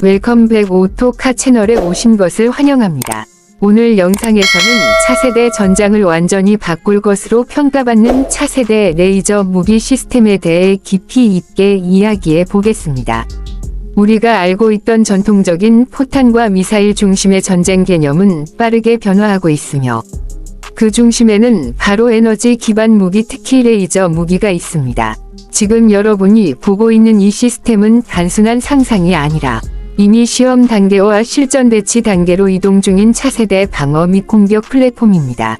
웰컴백 오토카 채널에 오신 것을 환영합니다. 오늘 영상에서는 차세대 전장을 완전히 바꿀 것으로 평가받는 차세대 레이저 무기 시스템에 대해 깊이 있게 이야기해 보겠습니다. 우리가 알고 있던 전통적인 포탄과 미사일 중심의 전쟁 개념은 빠르게 변화하고 있으며 그 중심에는 바로 에너지 기반 무기, 특히 레이저 무기가 있습니다. 지금 여러분이 보고 있는 이 시스템은 단순한 상상이 아니라 이미 시험 단계와 실전 배치 단계로 이동 중인 차세대 방어 및 공격 플랫폼입니다.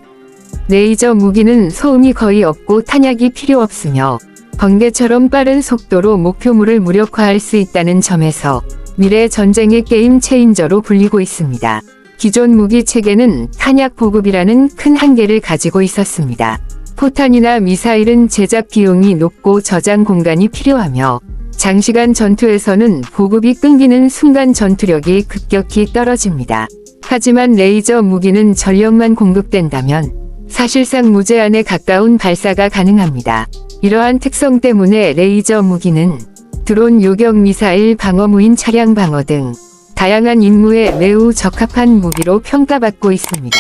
레이저 무기는 소음이 거의 없고 탄약이 필요 없으며 번개처럼 빠른 속도로 목표물을 무력화할 수 있다는 점에서 미래 전쟁의 게임 체인저로 불리고 있습니다. 기존 무기 체계는 탄약 보급이라는 큰 한계를 가지고 있었습니다. 포탄이나 미사일은 제작 비용이 높고 저장 공간이 필요하며 장시간 전투에서는 보급이 끊기는 순간 전투력이 급격히 떨어집니다. 하지만 레이저 무기는 전력만 공급된다면 사실상 무제한에 가까운 발사가 가능합니다. 이러한 특성 때문에 레이저 무기는 드론 요격 미사일 방어, 무인 차량 방어 등 다양한 임무에 매우 적합한 무기로 평가받고 있습니다.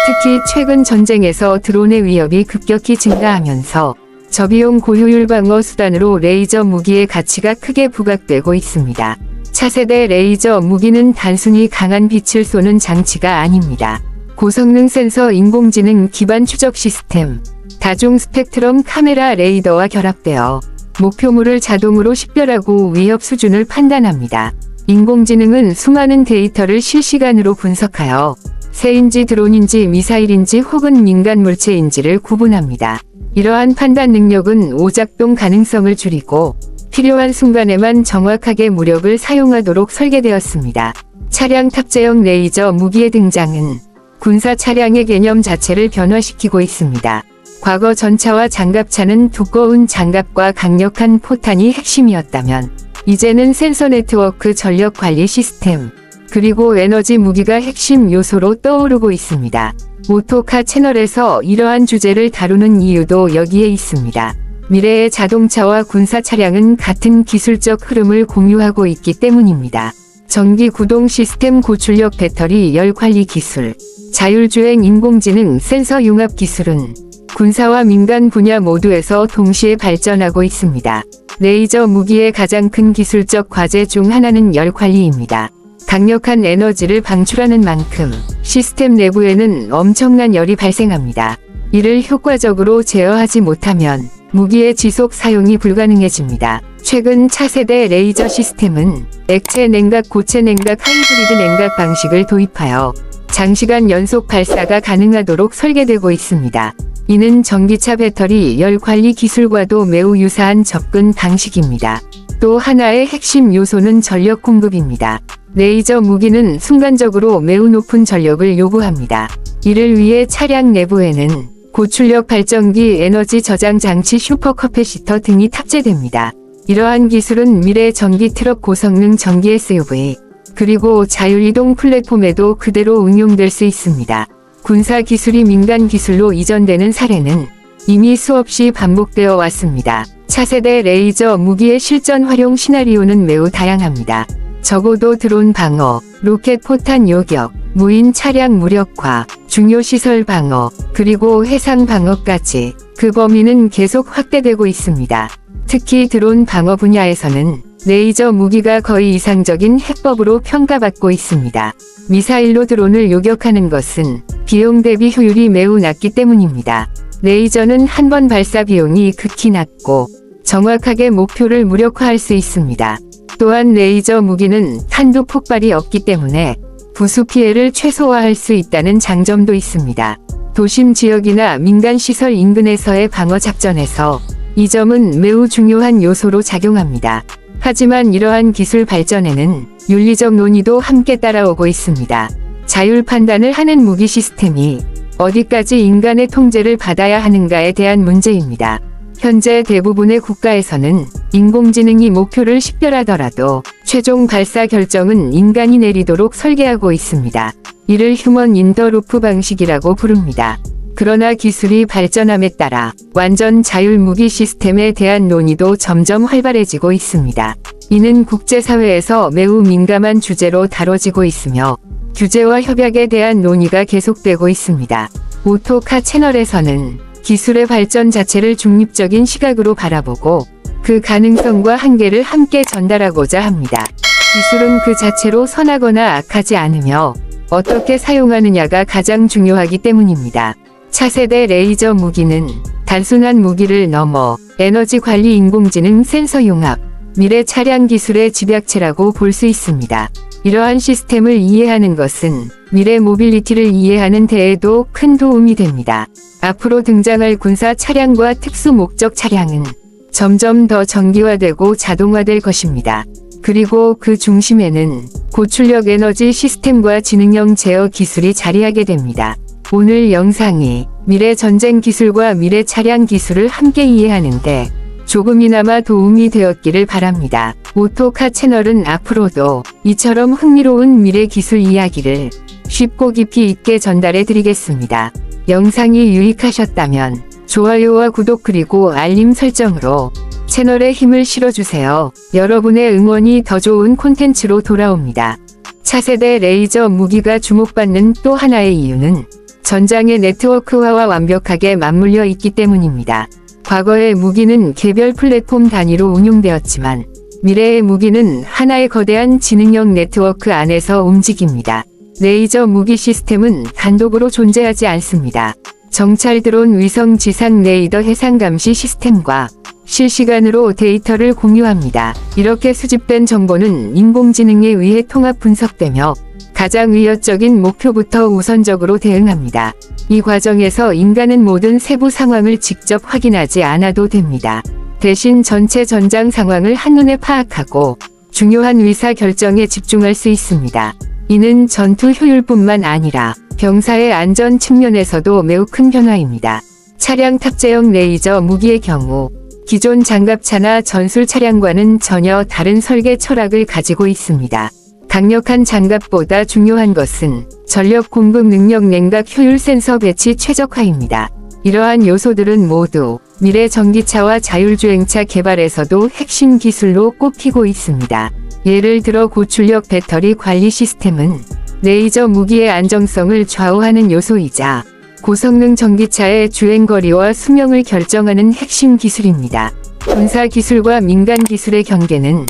특히 최근 전쟁에서 드론의 위협이 급격히 증가하면서 저비용 고효율 방어 수단으로 레이저 무기의 가치가 크게 부각되고 있습니다. 차세대 레이저 무기는 단순히 강한 빛을 쏘는 장치가 아닙니다. 고성능 센서, 인공지능 기반 추적 시스템, 다중 스펙트럼 카메라, 레이더와 결합되어 목표물을 자동으로 식별하고 위협 수준을 판단합니다. 인공지능은 수많은 데이터를 실시간으로 분석하여 새인지 드론인지 미사일인지 혹은 민간 물체인지를 구분합니다. 이러한 판단 능력은 오작동 가능성을 줄이고 필요한 순간에만 정확하게 무력을 사용하도록 설계되었습니다. 차량 탑재형 레이저 무기의 등장은 군사 차량의 개념 자체를 변화시키고 있습니다. 과거 전차와 장갑차는 두꺼운 장갑과 강력한 포탄이 핵심이었다면 이제는 센서 네트워크, 전력 관리 시스템, 그리고 에너지 무기가 핵심 요소로 떠오르고 있습니다. 오토카 채널에서 이러한 주제를 다루는 이유도 여기에 있습니다. 미래의 자동차와 군사 차량은 같은 기술적 흐름을 공유하고 있기 때문입니다. 전기 구동 시스템, 고출력 배터리, 열 관리 기술, 자율주행, 인공지능, 센서 융합 기술은 군사와 민간 분야 모두에서 동시에 발전하고 있습니다. 레이저 무기의 가장 큰 기술적 과제 중 하나는 열 관리입니다. 강력한 에너지를 방출하는 만큼 시스템 내부에는 엄청난 열이 발생합니다. 이를 효과적으로 제어하지 못하면 무기의 지속 사용이 불가능해집니다. 최근 차세대 레이저 시스템은 액체 냉각, 고체 냉각, 하이브리드 냉각 방식을 도입하여 장시간 연속 발사가 가능하도록 설계되고 있습니다. 이는 전기차 배터리 열 관리 기술과도 매우 유사한 접근 방식입니다. 또 하나의 핵심 요소는 전력 공급입니다. 레이저 무기는 순간적으로 매우 높은 전력을 요구합니다. 이를 위해 차량 내부에는 고출력 발전기, 에너지 저장 장치, 슈퍼커패시터 등이 탑재됩니다. 이러한 기술은 미래 전기 트럭, 고성능 전기 SUV, 그리고 자율이동 플랫폼에도 그대로 응용될 수 있습니다. 군사 기술이 민간 기술로 이전되는 사례는 이미 수없이 반복되어 왔습니다. 차세대 레이저 무기의 실전 활용 시나리오는 매우 다양합니다. 적어도 드론 방어, 로켓 포탄 요격, 무인 차량 무력화, 중요 시설 방어, 그리고 해상 방어까지 그 범위는 계속 확대되고 있습니다. 특히 드론 방어 분야에서는 레이저 무기가 거의 이상적인 해법으로 평가받고 있습니다. 미사일로 드론을 요격하는 것은 비용 대비 효율이 매우 낮기 때문입니다. 레이저는 한 번 발사 비용이 극히 낮고 정확하게 목표를 무력화할 수 있습니다. 또한 레이저 무기는 탄두 폭발이 없기 때문에 부수 피해를 최소화할 수 있다는 장점도 있습니다. 도심 지역이나 민간 시설 인근에서의 방어 작전에서 이 점은 매우 중요한 요소로 작용합니다. 하지만 이러한 기술 발전에는 윤리적 논의도 함께 따라오고 있습니다. 자율 판단을 하는 무기 시스템이 어디까지 인간의 통제를 받아야 하는가에 대한 문제입니다. 현재 대부분의 국가에서는 인공지능이 목표를 식별하더라도 최종 발사 결정은 인간이 내리도록 설계하고 있습니다. 이를 휴먼 인 더 루프 방식이라고 부릅니다. 그러나 기술이 발전함에 따라 완전 자율 무기 시스템에 대한 논의도 점점 활발해지고 있습니다. 이는 국제사회에서 매우 민감한 주제로 다뤄지고 있으며 규제와 협약에 대한 논의가 계속되고 있습니다. 오토카 채널에서는 기술의 발전 자체를 중립적인 시각으로 바라보고 그 가능성과 한계를 함께 전달하고자 합니다. 기술은 그 자체로 선하거나 악하지 않으며 어떻게 사용하느냐가 가장 중요하기 때문입니다. 차세대 레이저 무기는 단순한 무기를 넘어 에너지 관리 인공지능 센서 융합, 미래 차량 기술의 집약체라고 볼 수 있습니다. 이러한 시스템을 이해하는 것은 미래 모빌리티를 이해하는 데에도 큰 도움이 됩니다. 앞으로 등장할 군사 차량과 특수 목적 차량은 점점 더 전기화되고 자동화될 것입니다. 그리고 그 중심에는 고출력 에너지 시스템과 지능형 제어 기술이 자리하게 됩니다. 오늘 영상이 미래 전쟁 기술과 미래 차량 기술을 함께 이해하는데 조금이나마 도움이 되었기를 바랍니다. 오토카 채널은 앞으로도 이처럼 흥미로운 미래 기술 이야기를 쉽고 깊이 있게 전달해 드리겠습니다. 영상이 유익하셨다면 좋아요와 구독 그리고 알림 설정으로 채널에 힘을 실어주세요. 여러분의 응원이 더 좋은 콘텐츠로 돌아옵니다. 차세대 레이저 무기가 주목받는 또 하나의 이유는 전장의 네트워크화와 완벽하게 맞물려 있기 때문입니다. 과거의 무기는 개별 플랫폼 단위로 운용되었지만 미래의 무기는 하나의 거대한 지능형 네트워크 안에서 움직입니다. 레이저 무기 시스템은 단독으로 존재하지 않습니다. 정찰 드론 위성 지상 레이더 해상 감시 시스템과 실시간으로 데이터를 공유합니다. 이렇게 수집된 정보는 인공지능에 의해 통합 분석되며 가장 위협적인 목표부터 우선적으로 대응합니다. 이 과정에서 인간은 모든 세부 상황을 직접 확인하지 않아도 됩니다. 대신 전체 전장 상황을 한눈에 파악하고 중요한 의사 결정에 집중할 수 있습니다. 이는 전투 효율뿐만 아니라 병사의 안전 측면에서도 매우 큰 변화입니다. 차량 탑재형 레이저 무기의 경우 기존 장갑차나 전술 차량과는 전혀 다른 설계 철학을 가지고 있습니다. 강력한 장갑보다 중요한 것은 전력 공급 능력 냉각 효율 센서 배치 최적화입니다. 이러한 요소들은 모두 미래 전기차와 자율주행차 개발에서도 핵심 기술로 꼽히고 있습니다. 예를 들어 고출력 배터리 관리 시스템은 레이저 무기의 안정성을 좌우하는 요소이자 고성능 전기차의 주행거리와 수명을 결정하는 핵심 기술입니다. 군사 기술과 민간 기술의 경계는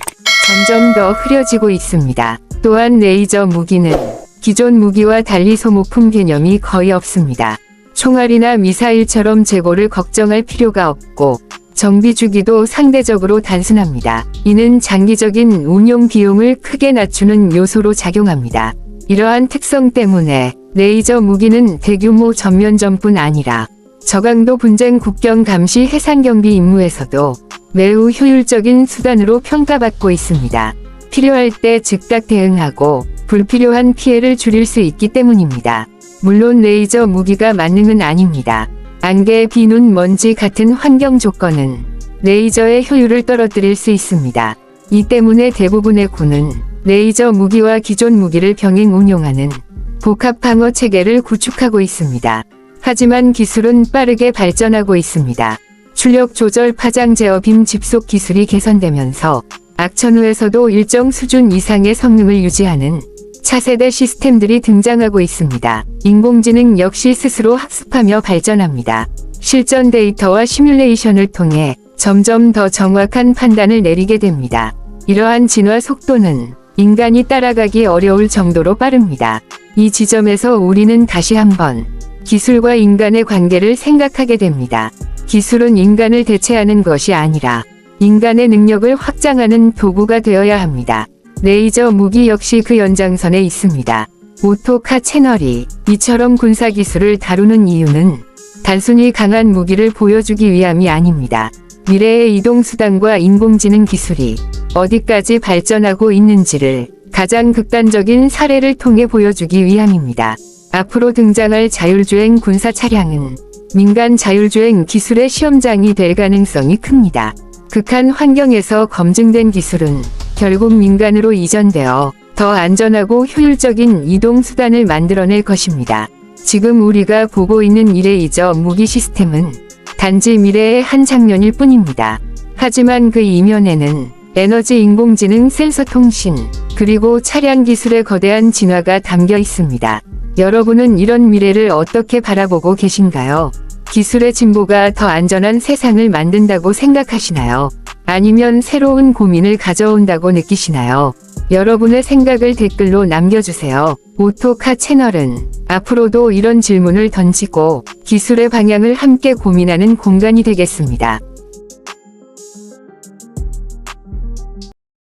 점점 더 흐려지고 있습니다. 또한 레이저 무기는 기존 무기와 달리 소모품 개념이 거의 없습니다. 총알이나 미사일처럼 재고를 걱정할 필요가 없고 정비 주기도 상대적으로 단순합니다. 이는 장기적인 운용 비용을 크게 낮추는 요소로 작용합니다. 이러한 특성 때문에 레이저 무기는 대규모 전면전뿐 아니라 저강도 분쟁 국경 감시 해상 경비 임무에서도 매우 효율적인 수단으로 평가받고 있습니다. 필요할 때 즉각 대응하고 불필요한 피해를 줄일 수 있기 때문입니다. 물론 레이저 무기가 만능은 아닙니다. 안개, 비, 눈, 먼지 같은 환경 조건은 레이저의 효율을 떨어뜨릴 수 있습니다. 이 때문에 대부분의 군은 레이저 무기와 기존 무기를 병행 운용하는 복합 방어 체계를 구축하고 있습니다. 하지만 기술은 빠르게 발전하고 있습니다. 출력 조절 파장 제어 빔 집속 기술이 개선되면서 악천후에서도 일정 수준 이상의 성능을 유지하는 차세대 시스템들이 등장하고 있습니다. 인공지능 역시 스스로 학습하며 발전합니다. 실전 데이터와 시뮬레이션을 통해 점점 더 정확한 판단을 내리게 됩니다. 이러한 진화 속도는 인간이 따라가기 어려울 정도로 빠릅니다. 이 지점에서 우리는 다시 한번 기술과 인간의 관계를 생각하게 됩니다. 기술은 인간을 대체하는 것이 아니라 인간의 능력을 확장하는 도구가 되어야 합니다. 레이저 무기 역시 그 연장선에 있습니다. 오토카 채널이 이처럼 군사기술을 다루는 이유는 단순히 강한 무기를 보여주기 위함이 아닙니다. 미래의 이동수단과 인공지능 기술이 어디까지 발전하고 있는지를 가장 극단적인 사례를 통해 보여주기 위함입니다. 앞으로 등장할 자율주행 군사 차량은 민간 자율주행 기술의 시험장이 될 가능성이 큽니다. 극한 환경에서 검증된 기술은 결국 민간으로 이전되어 더 안전하고 효율적인 이동 수단을 만들어낼 것입니다. 지금 우리가 보고 있는 이 레이저 무기 시스템은 단지 미래의 한 장면일 뿐입니다. 하지만 그 이면에는 에너지, 인공지능, 센서 통신, 그리고 차량 기술의 거대한 진화가 담겨 있습니다. 여러분은 이런 미래를 어떻게 바라보고 계신가요? 기술의 진보가 더 안전한 세상을 만든다고 생각하시나요? 아니면 새로운 고민을 가져온다고 느끼시나요? 여러분의 생각을 댓글로 남겨주세요. 오토카 채널은 앞으로도 이런 질문을 던지고 기술의 방향을 함께 고민하는 공간이 되겠습니다.